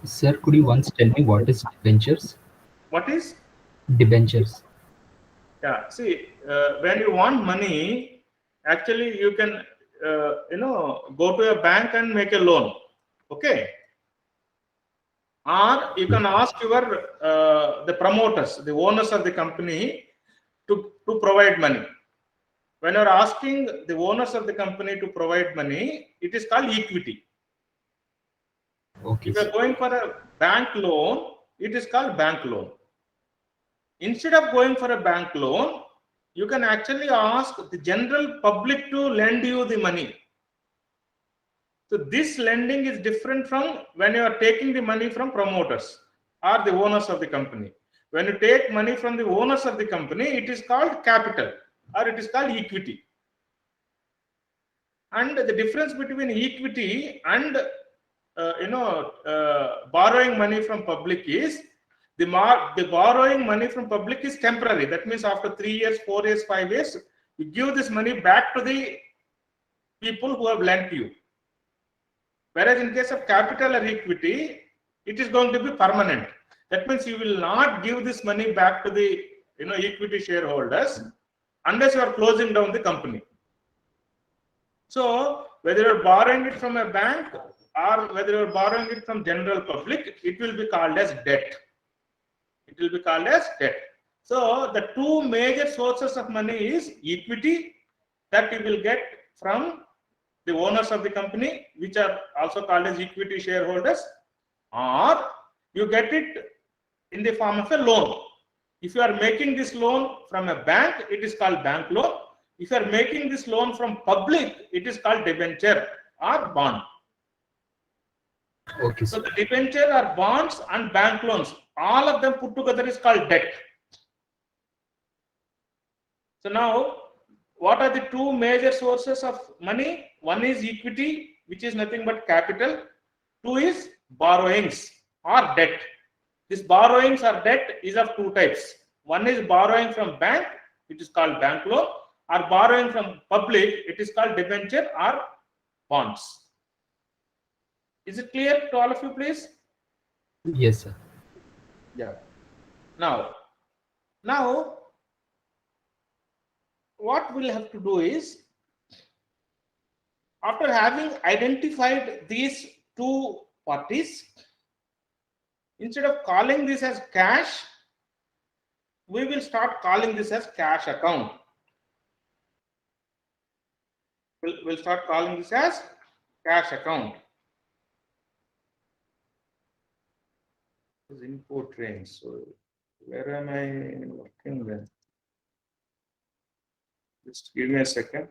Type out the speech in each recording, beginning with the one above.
Sir, could you once tell me what is debentures? What is? Debentures. Yeah, see, when you want money, actually you can, go to a bank and make a loan. Okay. Or you can ask your the promoters, the owners of the company, to provide money. When you're asking the owners of the company to provide money, it is called equity. Okay, If sir. you're going for a bank loan, it is called bank loan. Instead of going for a bank loan, you can actually ask the general public to lend you the money. So this lending is different from when you are taking the money from promoters or the owners of the company. When you take money from the owners of the company, it is called capital or it is called equity. And the difference between equity and borrowing money from public is the borrowing money from public is temporary. That means after 3 years, 4 years, 5 years, you give this money back to the people who have lent you. Whereas in case of capital or equity, it is going to be permanent. That means you will not give this money back to the equity shareholders unless you are closing down the company. So whether you're borrowing it from a bank or whether you're borrowing it from general public, it will be called as debt. It will be called as debt. So the two major sources of money is equity that you will get from the owners of the company, which are also called as equity shareholders, or you get it in the form of a loan. If you are making this loan from a bank, it is called bank loan. If you are making this loan from public, it is called debenture or bond. Okay, So sir. the debenture or bonds and bank loans, all of them put together is called debt. So now, what are the two major sources of money? One is equity, which is nothing but capital. Two is borrowings or debt. This borrowings or debt is of two types. One is borrowing from bank, it is called bank loan, or borrowing from public, it is called debenture or bonds. Is it clear to all of you, please? Yes, sir. Yeah. Now, what we'll have to do is, after having identified these two parties, instead of calling this as cash, we will start calling this as cash account. We'll start calling this as cash account. This is import range. So where am I working then? Just give me a second.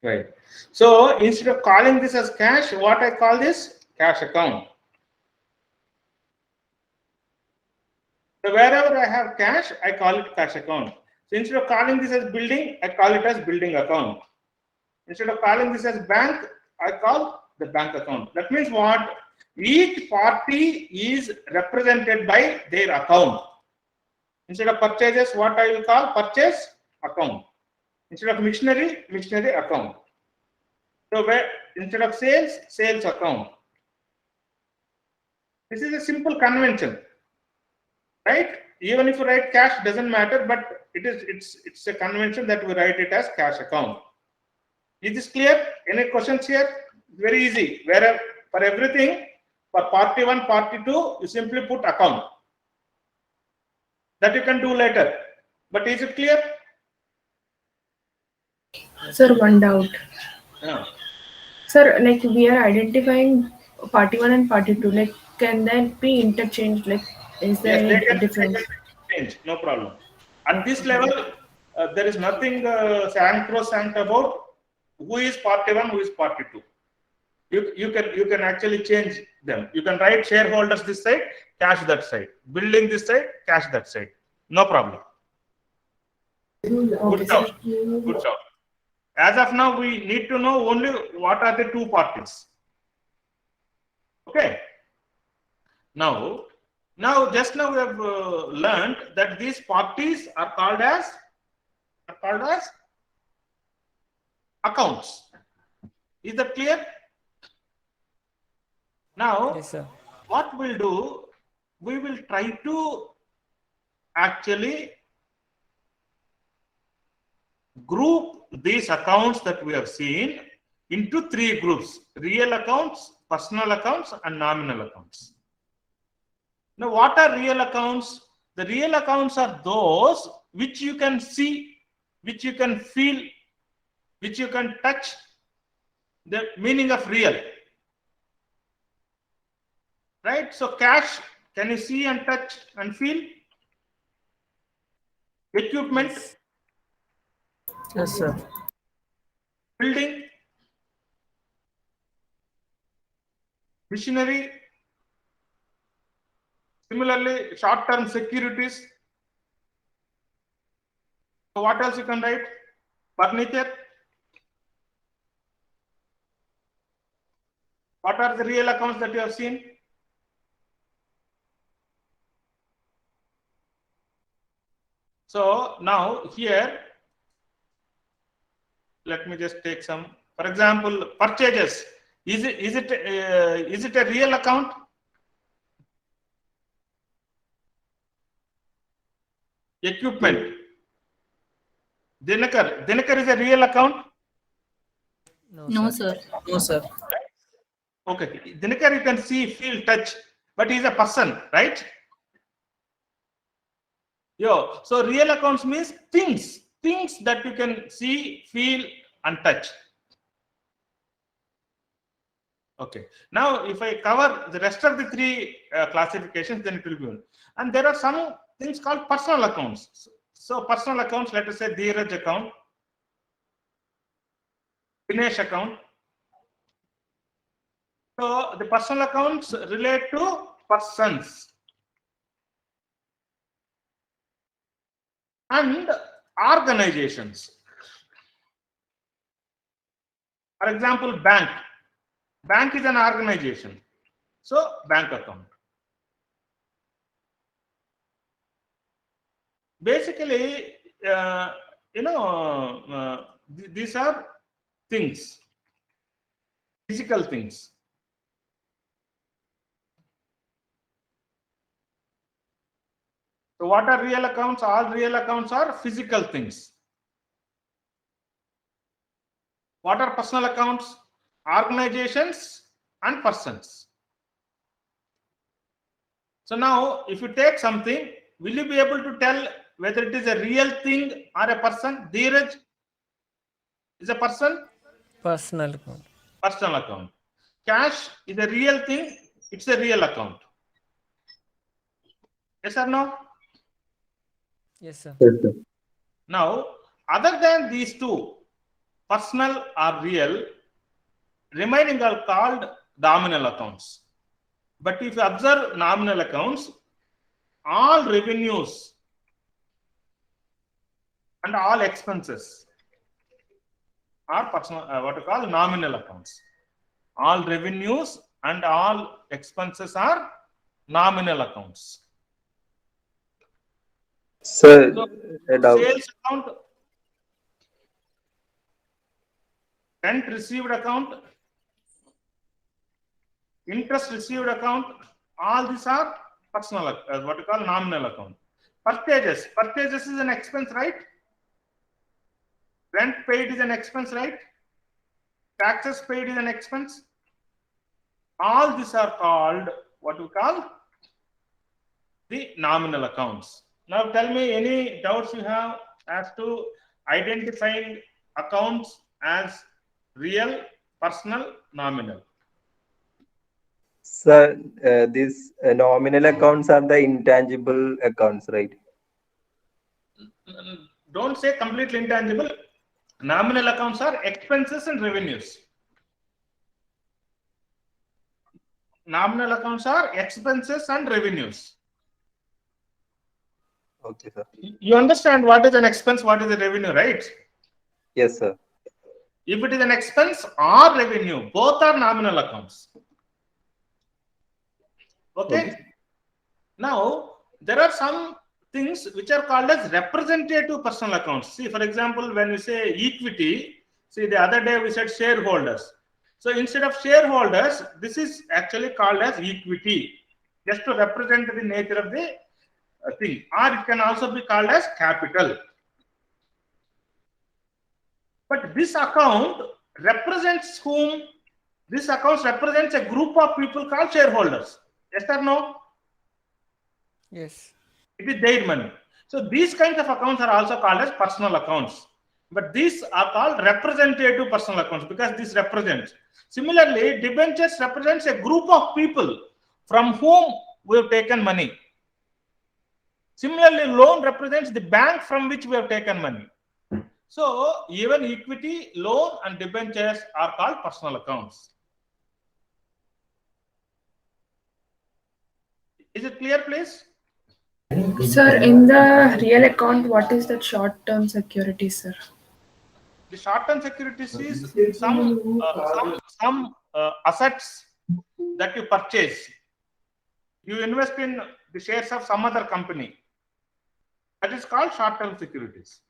Right. So instead of calling this as cash, what I call this cash account. So wherever I have cash, I call it cash account. So instead of calling this as building, I call it as building account. Instead of calling this as bank, I call the bank account. That means what? Each party is represented by their account. Instead of purchases, what I will call purchase account. Instead of missionary, missionary account. So where instead of sales, sales account. This is a simple convention, right? Even if you write cash, doesn't matter, but it's a convention that we write it as cash account. Is this clear? Any questions here? Very easy. Where for everything, for party one, party two, you simply put account. That you can do later. But is it clear? Sir, one doubt. Yeah. Sir, like we are identifying party one and party two. Like, can that be interchanged? Like, is there Yes, any they difference? can change. No problem. At this level, there is nothing sacrosanct about who is party one, who is party two. You can actually change them. You can write shareholders this side, cash that side. Building this side, cash that side. No problem. Okay, Good sir. job. Good job. As of now, we need to know only what are the two parties. Okay. Now just now we have learned that these parties are called as accounts. Is that clear? Now, Yes, sir. what we'll do, we will try to actually group these accounts that we have seen into three groups: real accounts, personal accounts, and nominal accounts. Now, what are real accounts? The real accounts are those which you can see, which you can feel, which you can touch. The meaning of real, right? So cash, can you see and touch and feel? Equipment, Yes, sir. building, machinery. Similarly, short-term securities. So what else you can write? Furniture. What are the real accounts that you have seen? So now here, let me just take some. For example, purchases. Is it a real account? Equipment. Dinakar is a real account. No, sir. No, sir. Okay, Dinakar you can see, feel, touch, but he is a person, right? So real accounts means things that you can see, feel, and touch. Okay. Now, if I cover the rest of the three classifications, then it will be one. And there are some things called personal accounts. So personal accounts, let us say Dheeraj account, Dinesh account. So the personal accounts relate to persons and organizations. For example, bank. Bank is an organization. So bank account. Basically, these are things, physical things. So what are real accounts? All real accounts are physical things. What are personal accounts? Organizations and persons. So now, if you take something, will you be able to tell whether it is a real thing or a person? Dheeraj is a person? Personal account. Personal account. Cash is a real thing, it's a real account. Yes or no? Yes, sir. Yes, sir. Now, other than these two, personal or real, remaining are called nominal accounts. But if you observe nominal accounts, all revenues and all expenses are personal, what you call nominal accounts. All revenues and all expenses are nominal accounts. Sir, So, a doubt. sales account, rent received account, interest received account, all these are personal, what you call nominal account. Purchases is an expense, right? Rent paid is an expense, right? Taxes paid is an expense. All these are called what we call the nominal accounts. Now tell me any doubts you have as to identifying accounts as real, personal, nominal. Sir, these nominal accounts are the intangible accounts, right? Don't say completely intangible. Nominal accounts are expenses and revenues. Nominal accounts are expenses and revenues. Okay, sir. You understand what is an expense, what is a revenue, right? Yes, sir. If it is an expense or revenue, both are nominal accounts. Okay. Now, there are some things which are called as representative personal accounts. See, for example, when we say equity, see, the other day we said shareholders. So instead of shareholders, this is actually called as equity, just to represent the nature of the thing. Or it can also be called as capital. But this account represents whom? This account represents a group of people called shareholders. Yes or no? Yes. It is their money. So these kinds of accounts are also called as personal accounts. But these are called representative personal accounts because this represents. Similarly, debentures represents a group of people from whom we have taken money. Similarly, loan represents the bank from which we have taken money. So even equity, loan, and debentures are called personal accounts. Is it clear, please? Sir, in the real account, what is that short-term security, sir? The short-term securities is some assets that you purchase. You invest in the shares of some other company. That is called short-term securities.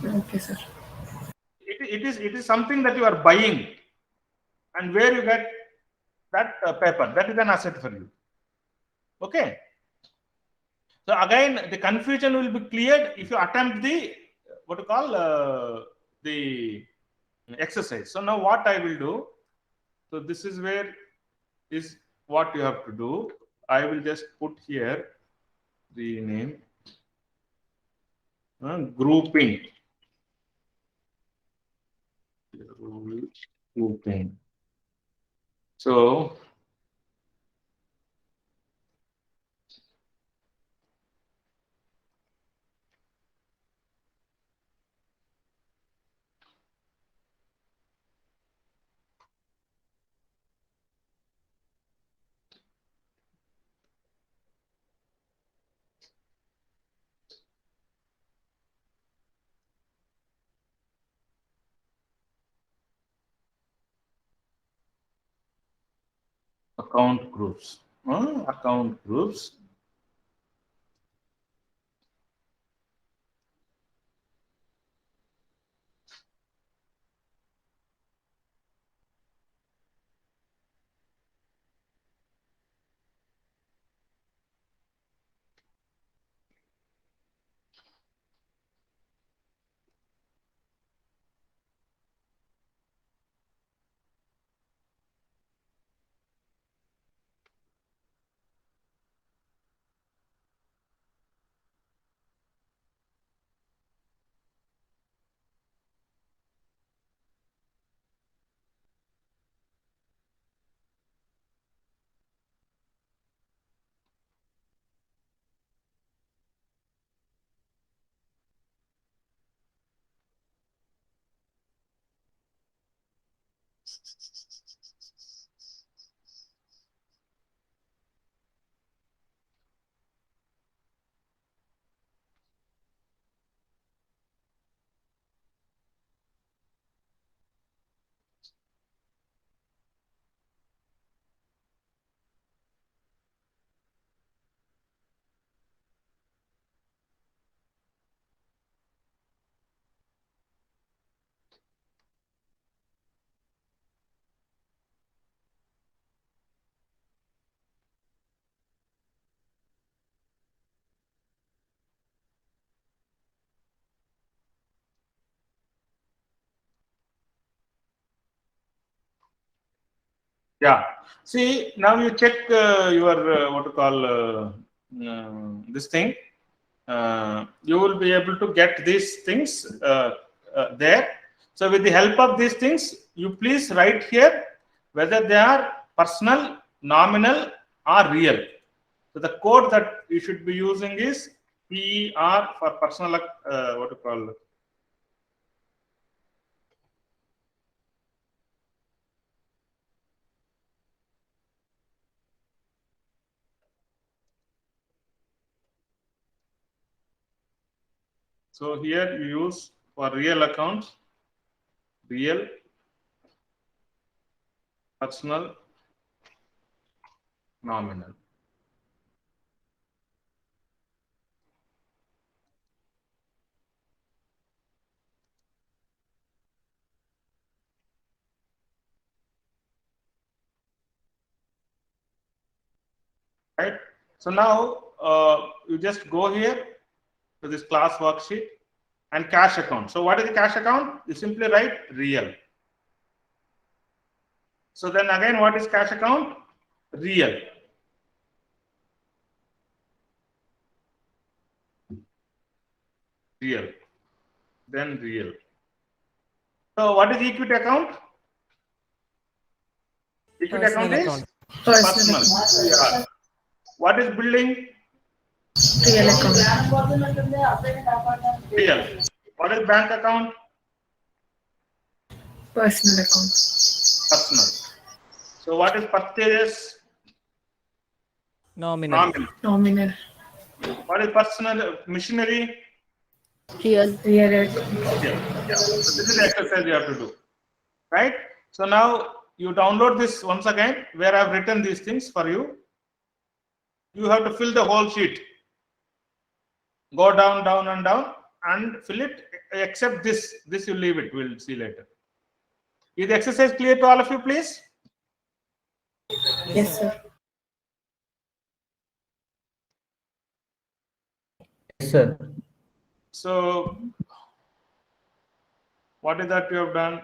Okay, sir. It is something that you are buying, and where you get that paper, that is an asset for you. Okay. So again, the confusion will be cleared if you attempt the what you call the exercise. So now what I will do. So this is where is what you have to do. I will just put here the name grouping. Grouping. So account groups. Account groups. Yeah. See, now you check your what to call this thing. You will be able to get these things there. So with the help of these things, you please write here whether they are personal, nominal, or real. So the code that you should be using is PER for personal, what to call. So here you use for real accounts, real, personal, nominal. Right. So now you just go here to this class worksheet and cash account. So what is the cash account? You simply write real. So then again, what is cash account? Real. Real. Then real. So what is equity account? Equity account Personal is account. Personal personal. Yeah. What is building? real account. Real. What is bank account? Personal account. Personal. So what is purchases? Nominal. Nominal. Nominal. What is personal machinery? Real. Real. Yeah. So this is the exercise you have to do. Right? So now you download this once again where I've written these things for you. You have to fill the whole sheet. Go down, down, and down and fill it, except this. This you leave it. We'll see later. Is the exercise clear to all of you, please? Yes, sir. Yes, sir. So, what is that you have done?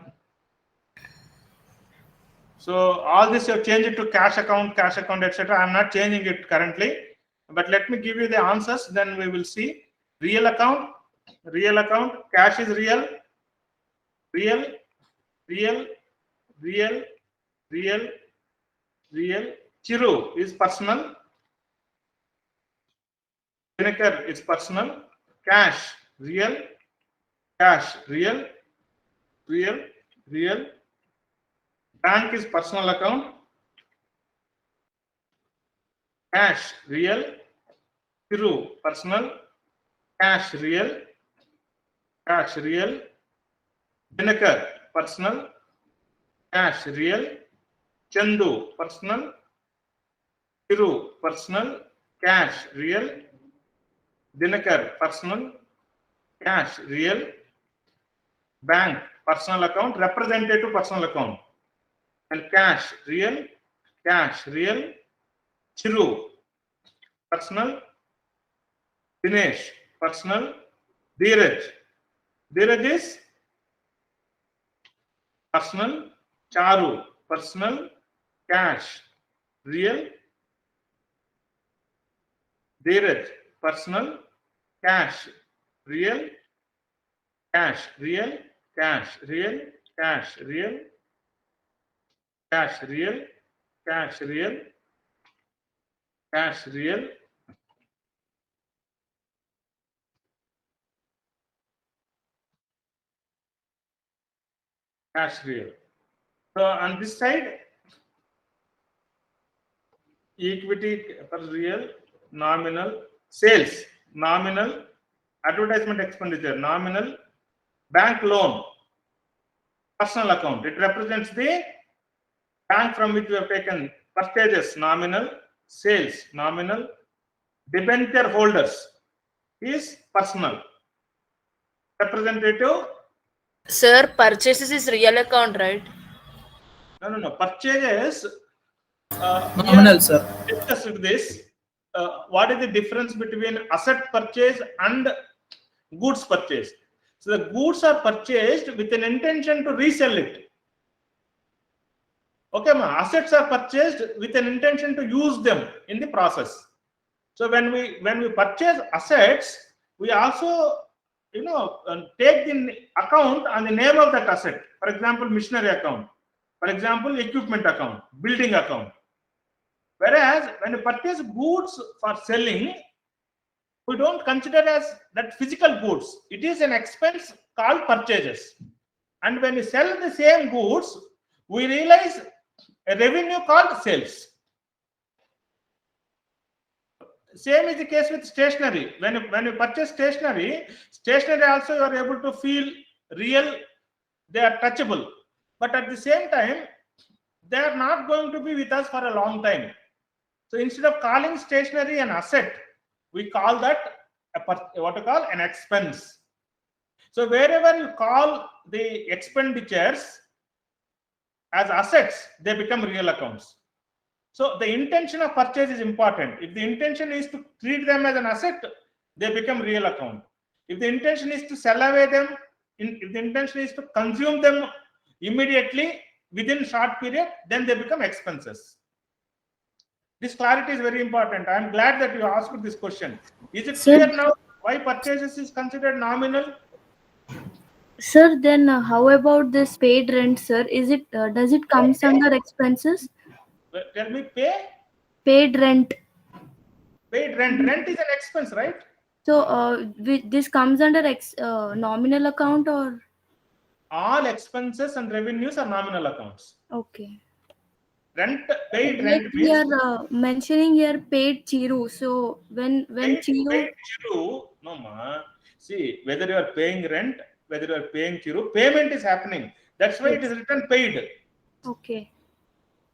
So, all this you have changed it to cash account, etc. I'm not changing it currently, but let me give you the answers. Then we will see. Real account, cash is real, real, real, real, real, real. Chiru is personal. Vinegar is personal. Cash, real, real, real. Bank is personal account. Cash, real. Chiru, personal. Cash, real. Vinegar, personal. Cash, real. Chandu, personal. Chiru, personal. Cash, real. Dinakar, personal. Cash, real. Bank, personal account. Representative, personal account. And cash, real. Chiru, personal. Dinesh, personal. Dheeraj is personal. Charu, personal. Cash, real. Dheeraj, personal. Cash, real. Cash, real. Cash, real. Cash, real. Cash, real. Cash, real. Cash, real. Cash, real. So on this side, equity for real, nominal, sales, nominal, advertisement expenditure, nominal, bank loan, personal account. It represents the bank from which we have taken purchases, nominal, sales, nominal, debenture holders is personal. Representative. Sir, purchases is real account, right? No. Purchases. Nominal, sir. Discussed this. What is the difference between asset purchase and goods purchase? So the goods are purchased with an intention to resell it. Okay, ma. Assets are purchased with an intention to use them in the process. So when we purchase assets, we also take the account on the name of that asset. For example, machinery account. For example, equipment account, building account. Whereas when you purchase goods for selling, we don't consider as that physical goods. It is an expense called purchases. And when we sell the same goods, we realize a revenue called sales. same is the case with stationery. When you purchase stationery also you are able to feel real, they are touchable. But at the same time, they are not going to be with us for a long time. So instead of calling stationery an asset, we call that what you call an expense. So wherever you call the expenditures as assets, they become real accounts. So the intention of purchase is important. If the intention is to treat them as an asset, they become real account. If the intention is to sell away them, if the intention is to consume them immediately within short period, then they become expenses. This clarity is very important. I am glad that you asked this question. Is it clear now why purchases is considered nominal? Sir, then how about this paid rent, sir? Is it does it comes under expenses? Tell me, paid rent. Paid rent. Rent is an expense, right? So this comes under nominal account or? All expenses and revenues are nominal accounts. Okay. Paid like rent we means are mentioning here paid Chiru. So when paid Chiru, no ma. See, whether you are paying rent, whether you are paying Chiru, payment is happening. That's why it is written paid. Okay.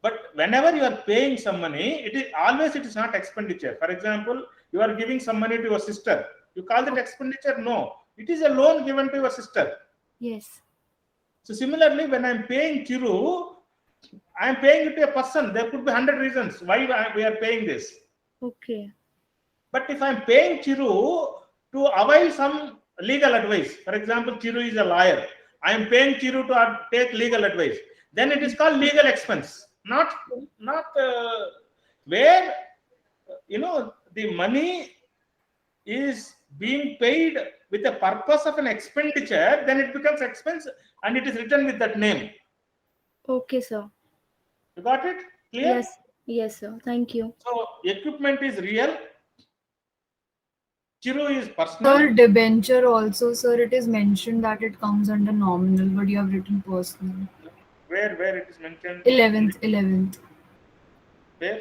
But whenever you are paying some money, it is not expenditure. For example, you are giving some money to your sister. You call that expenditure? No. It is a loan given to your sister. Yes. So similarly, when I am paying Chiru, I am paying it to a person. There could be 100 reasons why we are paying this. Okay. But if I am paying Chiru to avail some legal advice, for example, Chiru is a lawyer. I am paying Chiru to take legal advice. Then it is called legal expense. Not where the money is being paid with the purpose of an expenditure, then it becomes expense and it is written with that name. Okay, sir. You got it? Clear? Yes, sir. Thank you. So equipment is real. Chiru is personal. Sir, debenture also, sir, it is mentioned that it comes under nominal, but you have written personal. Where it is mentioned? 11th. Where?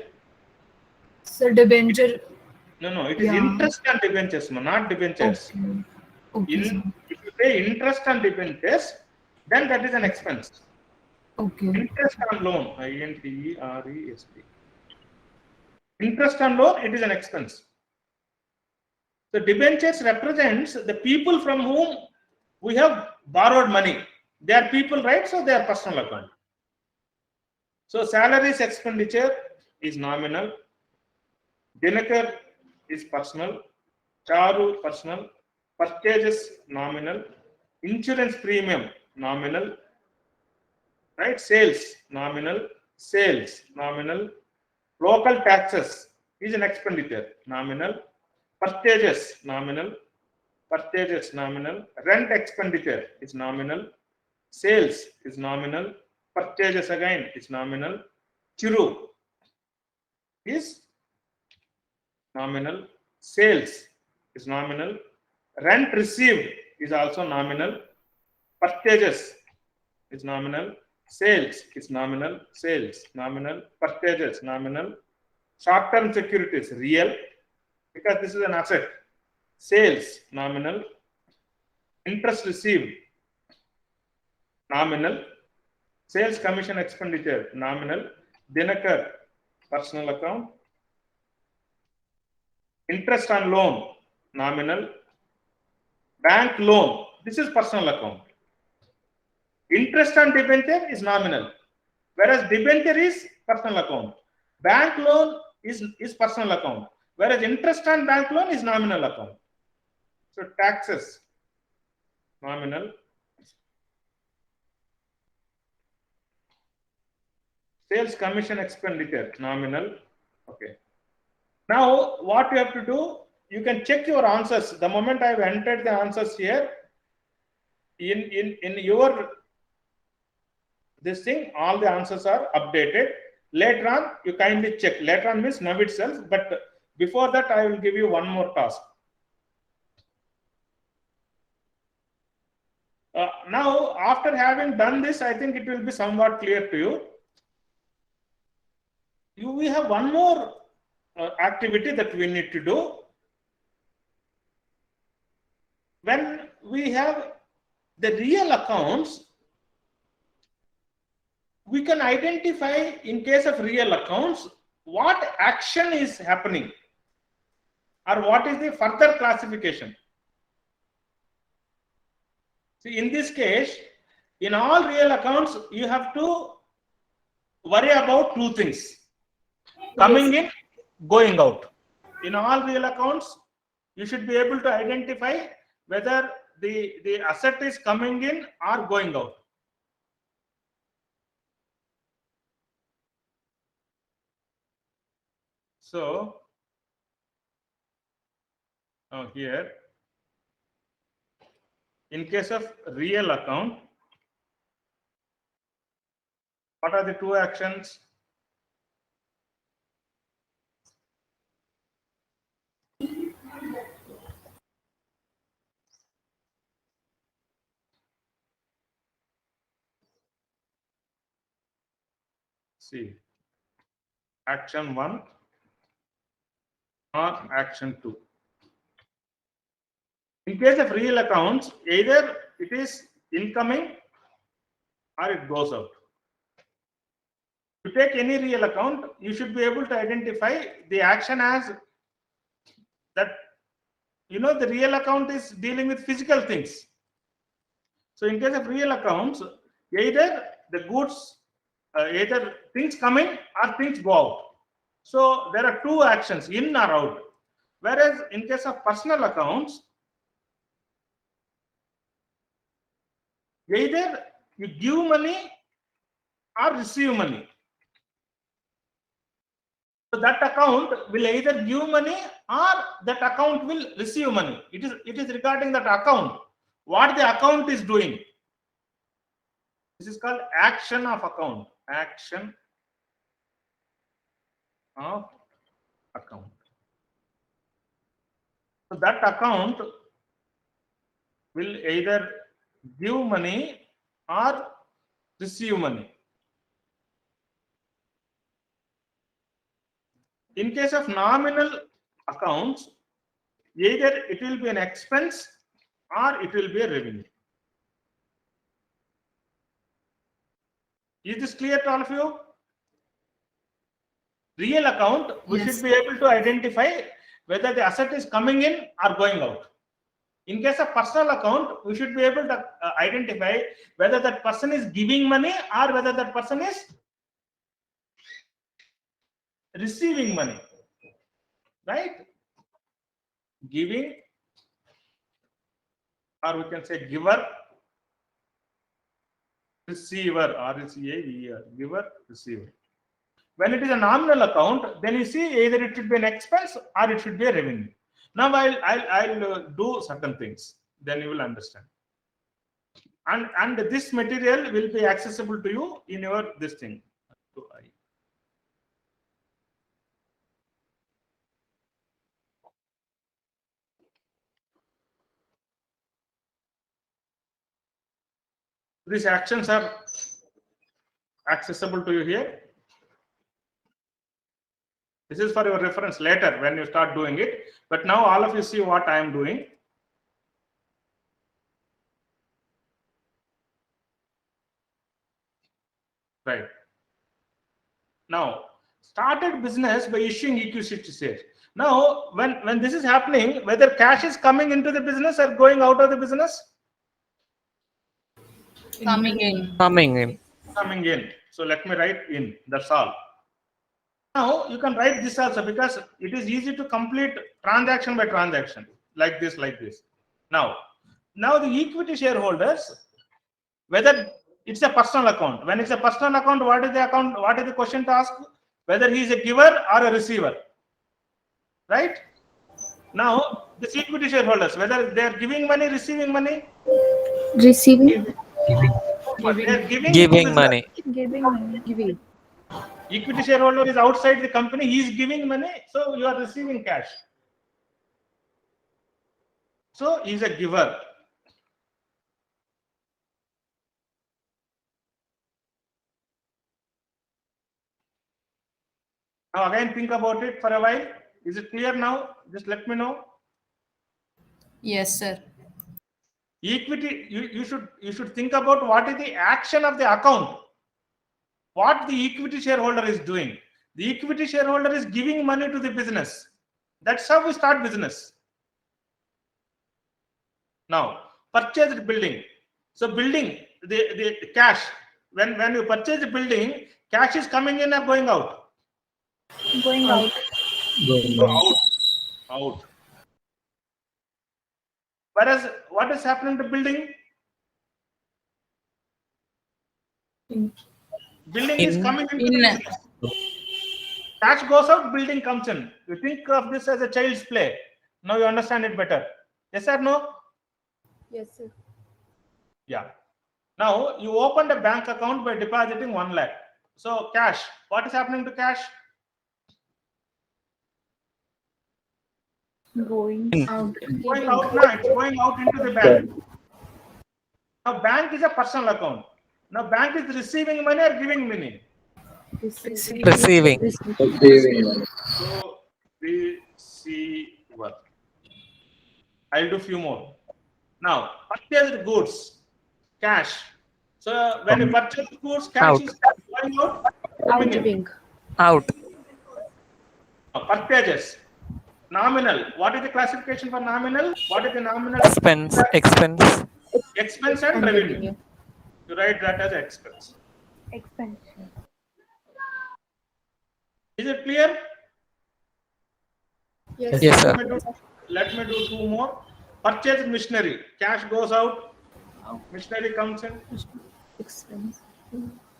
Sir, debenture. No, it is interest on debentures, not debentures. Okay. If you pay interest on debentures, then that is an expense. Okay. Interest on loan, INTEREST. Interest on loan, it is an expense. So debentures represents the people from whom we have borrowed money. They are people, right? So they are personal account. So salaries expenditure is nominal. Dinakar is personal. Charu personal. Purchases nominal. Insurance premium nominal. Right? Sales nominal. Sales nominal. Local taxes is an expenditure nominal. Purchases nominal. Purchases nominal. Rent expenditure is nominal. Sales is nominal. Purchases again is nominal. Chiru is nominal. Sales is nominal. Rent received is also nominal. Purchases is nominal. Sales is nominal. Sales nominal. Purchases nominal. Short-term securities real because this is an asset. Sales nominal. Interest received nominal. Sales commission expenditure nominal. Dinakar personal account. Interest on loan nominal. Bank loan, this is personal account. Interest on debenture is nominal, whereas debenture is personal account. Bank loan is personal account, whereas interest on bank loan is nominal account. So taxes nominal. Sales commission expenditure nominal. Okay. Now what you have to do, you can check your answers. The moment I have entered the answers here, in your this thing, all the answers are updated. Later on, you kindly check. Later on means now itself, but before that, I will give you one more task. Now, after having done this, I think it will be somewhat clear to you. We have one more activity that we need to do. When we have the real accounts, we can identify, in case of real accounts, what action is happening or what is the further classification. See, in this case, in all real accounts, you have to worry about two things: coming in, going out. In all real accounts, you should be able to identify whether the asset is coming in or going out. So here, in case of real account, what are the two actions? See, action 1 or action 2. In case of real accounts, either it is incoming or it goes out. To take any real account, you should be able to identify the action as that, the real account is dealing with physical things. So in case of real accounts, either the goods, either things come in or things go out. So there are two actions, in or out. Whereas in case of personal accounts, either you give money or receive money. So that account will either give money or that account will receive money. It is regarding that account, what the account is doing. This is called action of account. Action of account. So that account will either give money or receive money. In case of nominal accounts, either it will be an expense or it will be a revenue. Is this clear to all of you? Real account, we Yes. should be able to identify whether the asset is coming in or going out. In case of personal account, we should be able to identify whether that person is giving money or whether that person is receiving money. Right? Giving, or we can say giver, receiver, R-E-C-A-V-E-R, giver, receiver. When it is a nominal account, then you see either it should be an expense or it should be a revenue. Now I'll do certain things, then you will understand. And this material will be accessible to you in your this thing. These actions are accessible to you here. This is for your reference later when you start doing it. But now all of you see what I am doing. Right. Now, started business by issuing equity shares. Now, when this is happening, whether cash is coming into the business or going out of the business? Coming in. Coming in. Coming in. So let me write in. That's all. Now you can write this also because it is easy to complete transaction by transaction like this, like this. Now the equity shareholders, whether it's a personal account. When it's a personal account, what is the account? What is the question to ask? Whether he is a giver or a receiver, right? Now the equity shareholders, whether they are giving money, receiving money, Receiving. Giving. they are giving Giving money. Giving money. Giving. Equity shareholder is outside the company, he is giving money, so you are receiving cash. So he is a giver. Now again think about it for a while. Is it clear now? Just let me know. Yes, sir. Equity, you should think about what is the action of the account. What the equity shareholder is doing. The equity shareholder is giving money to the business. That's how we start business. Now, purchased building. So building, the cash. When you purchase the building, cash is coming in or going out? Going out. So out. Whereas what is happening to building? Building is coming into the business. Cash goes out, building comes in. You think of this as a child's play. Now you understand it better. Yes or no? Yes, sir. Yeah. Now you opened a bank account by depositing 1 lakh. So cash, what is happening to cash? Going out. Going out now, it's going out into the bank. Now bank is a personal account. Now bank is receiving money or giving money? Receiving. So receiver. I'll do few more. Now purchased goods, cash. So when you purchase goods, cash is going out. Coming in. Giving. Out. Purchases. Nominal. What is the classification for nominal? What is the nominal? Expense. Expense and revenue. You write that as expense. Expenditure. Is it clear? Yes. Yes, sir. Let me do 2 more. Purchased machinery. Cash goes out. Machinery comes in. Expense.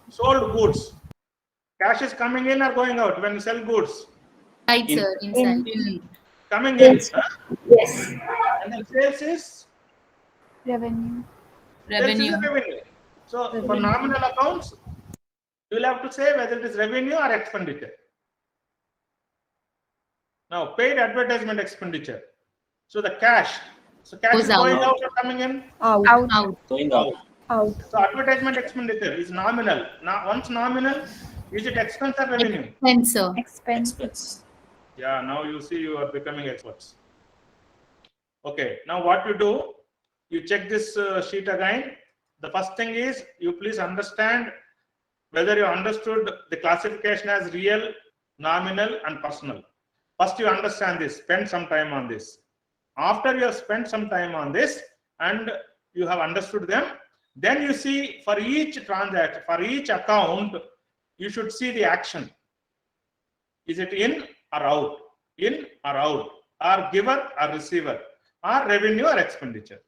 Sold goods. Cash is coming in or going out when you sell goods? Inside, sir. Inside. Coming in. Yes. Huh? Yes. And then sales is? Revenue. Sales is revenue. So for nominal accounts, you will have to say whether it is revenue or expenditure. Now, paid advertisement expenditure. So the cash. So cash Goes is going out. out or coming in? Out. Out. So advertisement expenditure is nominal. Now, once nominal, is it expense or revenue? Expense, sir. Expense. Yeah, now you see you are becoming experts. Okay, now what you do, you check this sheet again. The first thing is you please understand whether you understood the classification as real, nominal and personal. First you understand this, spend some time on this. After you have spent some time on this and you have understood them, then you see for each transaction, for each account, you should see the action. Is it in or out? In or out? Or giver or receiver? Or revenue or expenditure?